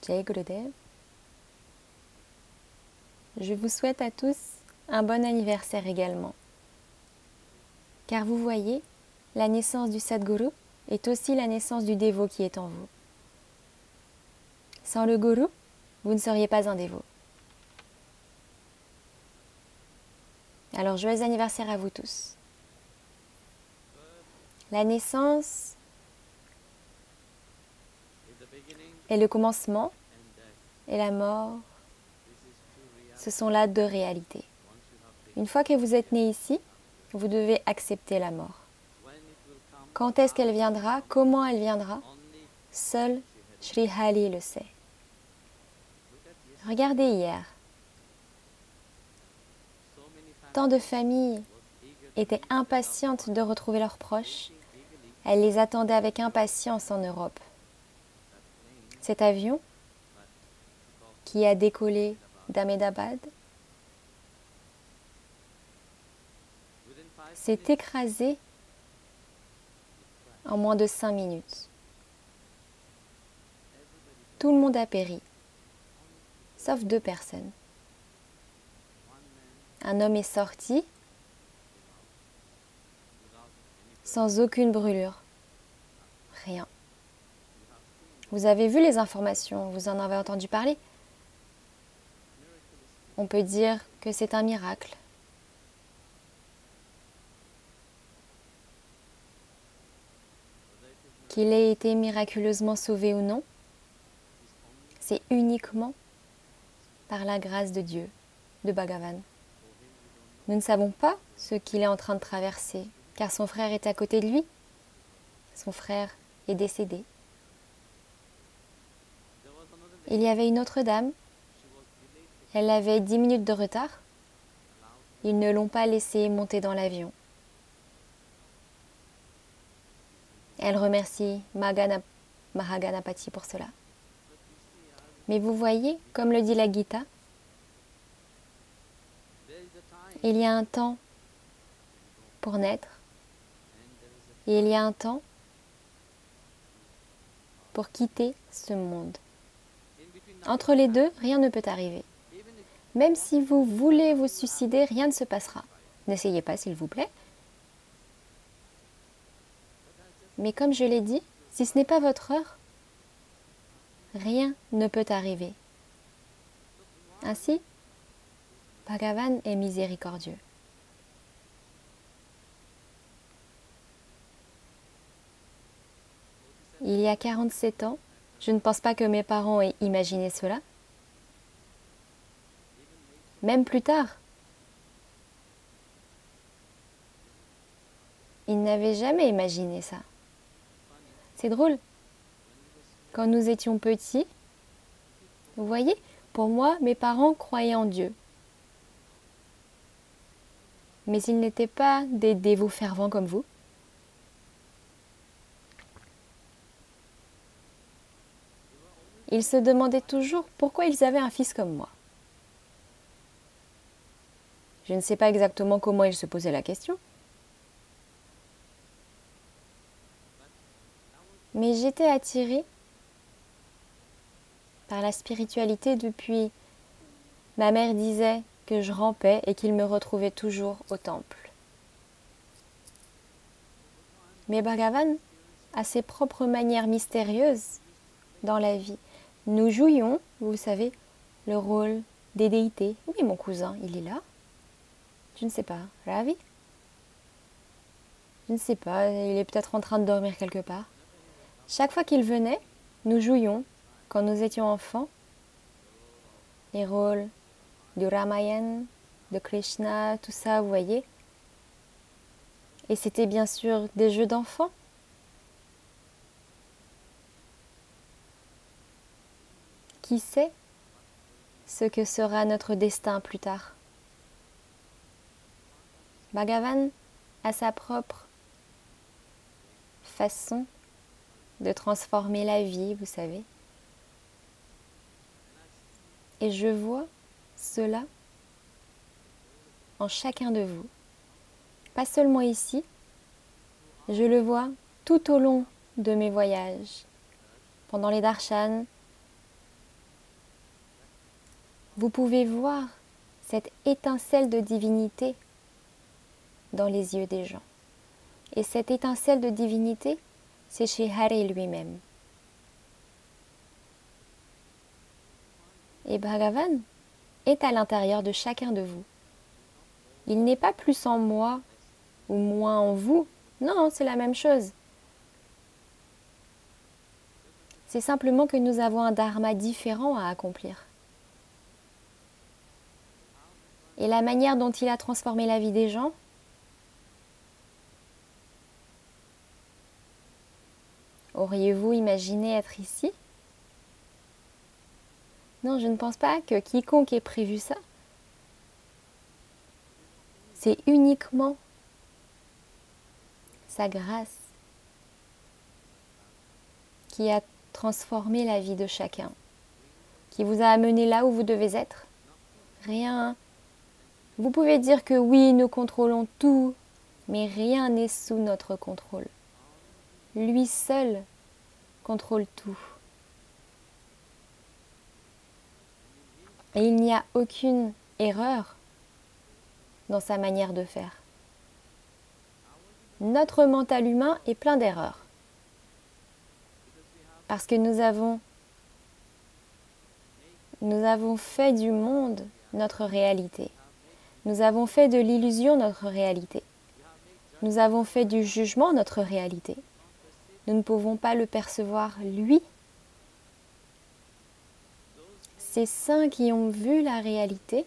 Jai Gurudev. Je vous souhaite à tous un bon anniversaire également. Car vous voyez, la naissance du Sadguru est aussi la naissance du dévot qui est en vous. Sans le Guru, vous ne seriez pas un dévot. Alors, joyeux anniversaire à vous tous. La naissance est le commencement et la mort, ce sont là deux réalités. Une fois que vous êtes né ici, vous devez accepter la mort. Quand est-ce qu'elle viendra? Comment elle viendra? Seul Sri Hari le sait. Regardez hier. Tant de familles étaient impatientes de retrouver leurs proches. Elles les attendaient avec impatience en Europe. Cet avion qui a décollé d'Ahmedabad s'est écrasé en moins de 5 minutes. Tout le monde a péri, sauf 2 personnes. Un homme est sorti sans aucune brûlure. Rien. Vous avez vu les informations, vous en avez entendu parler. On peut dire que c'est un miracle. Qu'il ait été miraculeusement sauvé ou non, c'est uniquement par la grâce de Dieu, de Bhagavan. Nous ne savons pas ce qu'il est en train de traverser, car son frère est à côté de lui. Son frère est décédé. Il y avait une autre dame. Elle avait 10 minutes de retard. Ils ne l'ont pas laissée monter dans l'avion. Elle remercie Mahaganapati pour cela. Mais vous voyez, comme le dit la Gita, il y a un temps pour naître et il y a un temps pour quitter ce monde. Entre les deux, rien ne peut arriver. Même si vous voulez vous suicider, rien ne se passera. N'essayez pas, s'il vous plaît. Mais comme je l'ai dit, si ce n'est pas votre heure, rien ne peut arriver. Ainsi, Bhagavan est miséricordieux. Il y a 47 ans, je ne pense pas que mes parents aient imaginé cela. Même plus tard, ils n'avaient jamais imaginé ça. C'est drôle. Quand nous étions petits, vous voyez, pour moi, mes parents croyaient en Dieu. Mais ils n'étaient pas des dévots fervents comme vous. Ils se demandaient toujours pourquoi ils avaient un fils comme moi. Je ne sais pas exactement comment ils se posaient la question. Mais j'étais attirée par la spiritualité depuis. Ma mère disait que je rampais et qu'il me retrouvait toujours au temple. Mais Bhagavan a ses propres manières mystérieuses dans la vie. Nous jouions, vous savez, le rôle des déités. Oui, mon cousin, il est là. Je ne sais pas. Ravi? Je ne sais pas, il est peut-être en train de dormir quelque part. Chaque fois qu'il venait, nous jouions, quand nous étions enfants, les rôles du Ramayana, de Krishna, tout ça, vous voyez. Et c'était bien sûr des jeux d'enfants. Qui sait ce que sera notre destin plus tard? Bhagavan a sa propre façon de transformer la vie, vous savez. Et je vois cela en chacun de vous. Pas seulement ici, je le vois tout au long de mes voyages, pendant les darshans, Vous pouvez voir cette étincelle de divinité dans les yeux des gens. Et cette étincelle de divinité, c'est Sri Hari lui-même. Et Bhagavan est à l'intérieur de chacun de vous. Il n'est pas plus en moi ou moins en vous. Non, c'est la même chose. C'est simplement que nous avons un dharma différent à accomplir. Et la manière dont il a transformé la vie des gens, auriez-vous imaginé être ici? Non, je ne pense pas que quiconque ait prévu ça. C'est uniquement sa grâce qui a transformé la vie de chacun, qui vous a amené là où vous devez être. Rien. Vous pouvez dire que oui, nous contrôlons tout, mais rien n'est sous notre contrôle. Lui seul contrôle tout. Et il n'y a aucune erreur dans sa manière de faire. Notre mental humain est plein d'erreurs. Parce que nous avons fait du monde notre réalité. Nous avons fait de l'illusion notre réalité. Nous avons fait du jugement notre réalité. Nous ne pouvons pas le percevoir, lui. Ces saints qui ont vu la réalité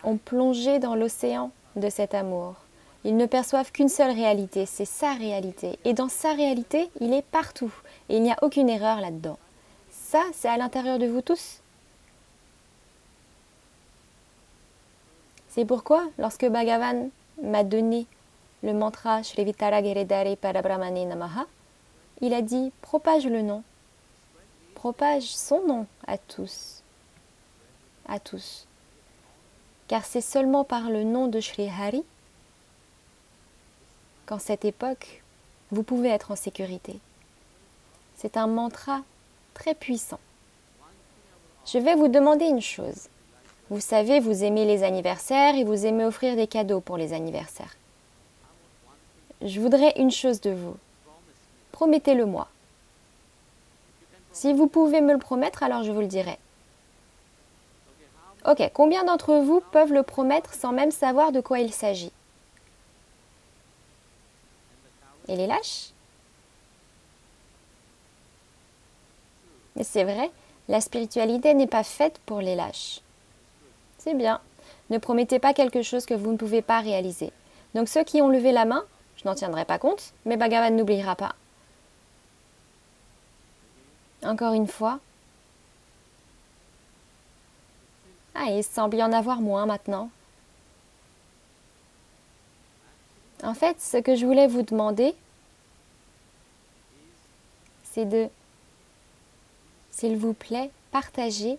ont plongé dans l'océan de cet amour. Ils ne perçoivent qu'une seule réalité, c'est sa réalité. Et dans sa réalité, il est partout. Et il n'y a aucune erreur là-dedans. Ça, c'est à l'intérieur de vous tous. C'est pourquoi, lorsque Bhagavan m'a donné le mantra Shri Vitara Giridhari Parabrahmane Namaha, il a dit « propage le nom ». Propage son nom à tous. À tous. Car c'est seulement par le nom de Shri Hari qu'en cette époque, vous pouvez être en sécurité. C'est un mantra très puissant. Je vais vous demander une chose. Vous savez, vous aimez les anniversaires et vous aimez offrir des cadeaux pour les anniversaires. Je voudrais une chose de vous. Promettez-le-moi. Si vous pouvez me le promettre, alors je vous le dirai. Ok, combien d'entre vous peuvent le promettre sans même savoir de quoi il s'agit? Et les lâches? Mais c'est vrai, la spiritualité n'est pas faite pour les lâches. C'est bien. Ne promettez pas quelque chose que vous ne pouvez pas réaliser. Donc ceux qui ont levé la main, je n'en tiendrai pas compte, mais Bhagavan n'oubliera pas. Encore une fois. Ah, il semble y en avoir moins maintenant. En fait, ce que je voulais vous demander, c'est de, s'il vous plaît, partager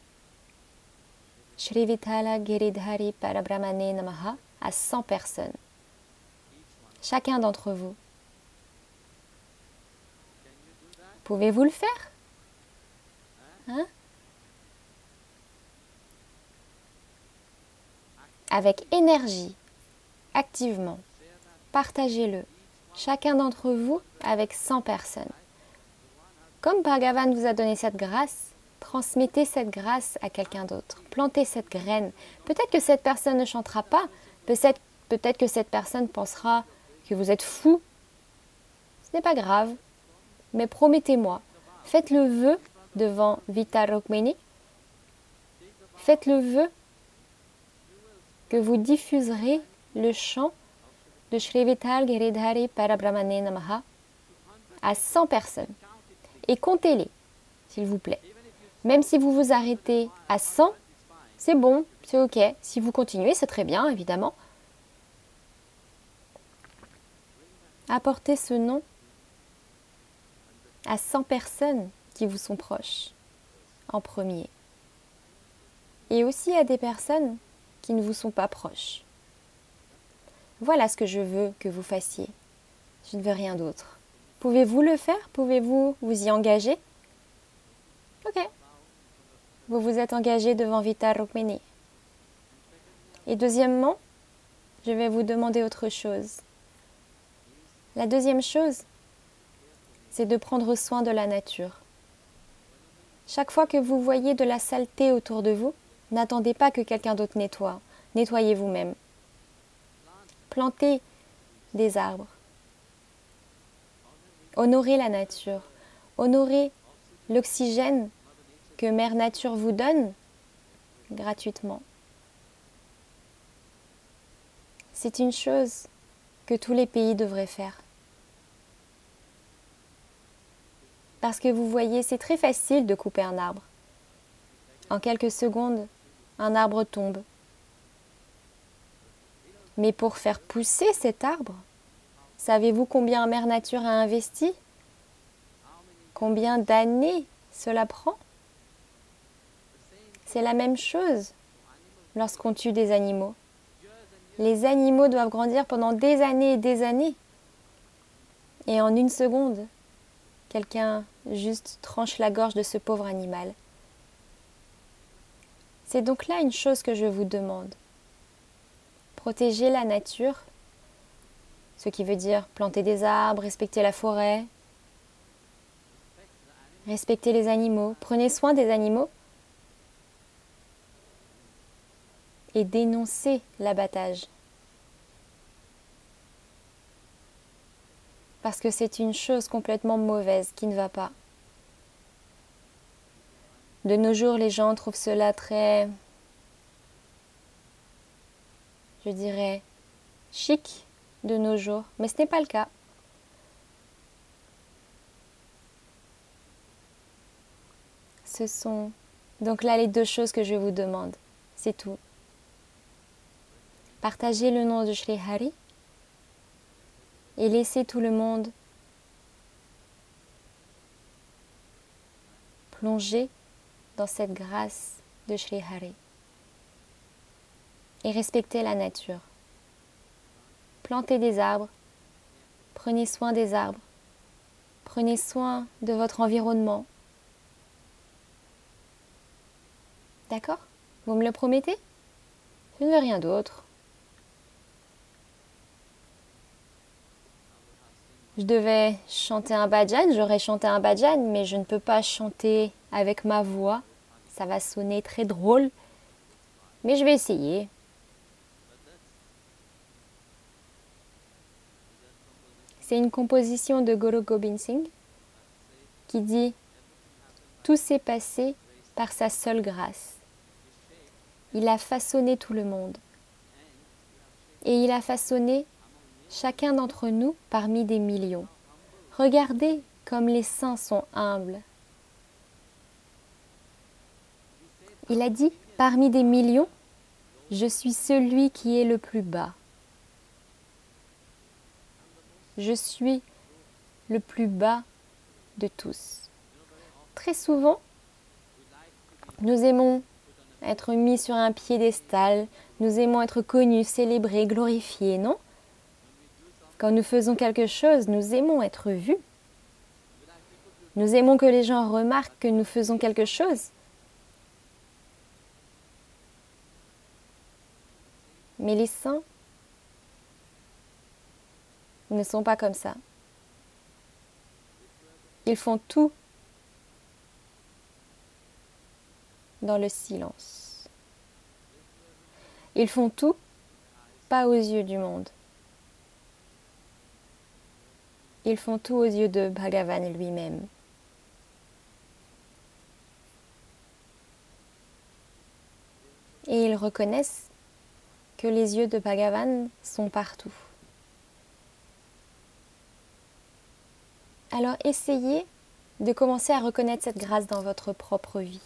Shri Vitala Giridhari Parabrahmane Namaha à 100 personnes. Chacun d'entre vous. Pouvez-vous le faire? Hein? Avec énergie, activement. Partagez-le. Chacun d'entre vous avec 100 personnes. Comme Bhagavan vous a donné cette grâce, transmettez cette grâce à quelqu'un d'autre. Plantez cette graine. Peut-être que cette personne ne chantera pas. Peut-être que cette personne pensera que vous êtes fou. Ce n'est pas grave. Mais promettez-moi, faites le vœu devant Vita Rukmini. Faites le vœu que vous diffuserez le chant de Shri Vital Giridhari Parabrahmane Namaha à 100 personnes. Et comptez-les, s'il vous plaît. Même si vous vous arrêtez à 100, c'est bon, c'est ok. Si vous continuez, c'est très bien, évidemment. Apportez ce nom à 100 personnes qui vous sont proches, en premier. Et aussi à des personnes qui ne vous sont pas proches. Voilà ce que je veux que vous fassiez. Je ne veux rien d'autre. Pouvez-vous le faire? Pouvez-vous vous y engager? Ok. vous vous êtes engagé devant Vitar Rukmini. Et deuxièmement, je vais vous demander autre chose. La deuxième chose, c'est de prendre soin de la nature. Chaque fois que vous voyez de la saleté autour de vous, n'attendez pas que quelqu'un d'autre nettoie. Nettoyez vous-même. Plantez des arbres. Honorez la nature. Honorez l'oxygène que Mère Nature vous donne gratuitement. C'est une chose que tous les pays devraient faire. Parce que vous voyez, c'est très facile de couper un arbre. En quelques secondes, un arbre tombe. Mais pour faire pousser cet arbre, savez-vous combien Mère Nature a investi? Combien d'années cela prend? C'est la même chose lorsqu'on tue des animaux. Les animaux doivent grandir pendant des années et des années. Et en une seconde, quelqu'un juste tranche la gorge de ce pauvre animal. C'est donc là une chose que je vous demande. Protéger la nature, ce qui veut dire planter des arbres, respecter la forêt, respecter les animaux, prenez soin des animaux et dénoncez l'abattage. Parce que c'est une chose complètement mauvaise qui ne va pas. De nos jours, les gens trouvent cela très, je dirais, chic de nos jours, mais ce n'est pas le cas. Ce sont donc là les deux choses que je vous demande, c'est tout. Partagez le nom de Shri Hari et laissez tout le monde plonger dans cette grâce de Shri Hari. Et respectez la nature. Plantez des arbres, prenez soin des arbres, prenez soin de votre environnement. D'accord? Vous me le promettez? Je ne veux rien d'autre. Je devais chanter un bhajan, j'aurais chanté un bhajan, mais je ne peux pas chanter avec ma voix. Ça va sonner très drôle, mais je vais essayer. C'est une composition de Guru Gobind Singh qui dit « Tout s'est passé par sa seule grâce. Il a façonné tout le monde. Et il a façonné chacun d'entre nous parmi des millions. Regardez comme les saints sont humbles. » Il a dit « Parmi des millions, je suis celui qui est le plus bas. Je suis le plus bas de tous. » Très souvent, nous aimons être mis sur un piédestal, nous aimons être connus, célébrés, glorifiés, non? Quand nous faisons quelque chose, nous aimons être vus. Nous aimons que les gens remarquent que nous faisons quelque chose. Mais les saints ne sont pas comme ça. Ils font tout dans le silence. Ils font tout pas aux yeux du monde. Ils font tout aux yeux de Bhagavan lui-même. Et ils reconnaissent que les yeux de Bhagavan sont partout. Alors essayez de commencer à reconnaître cette grâce dans votre propre vie.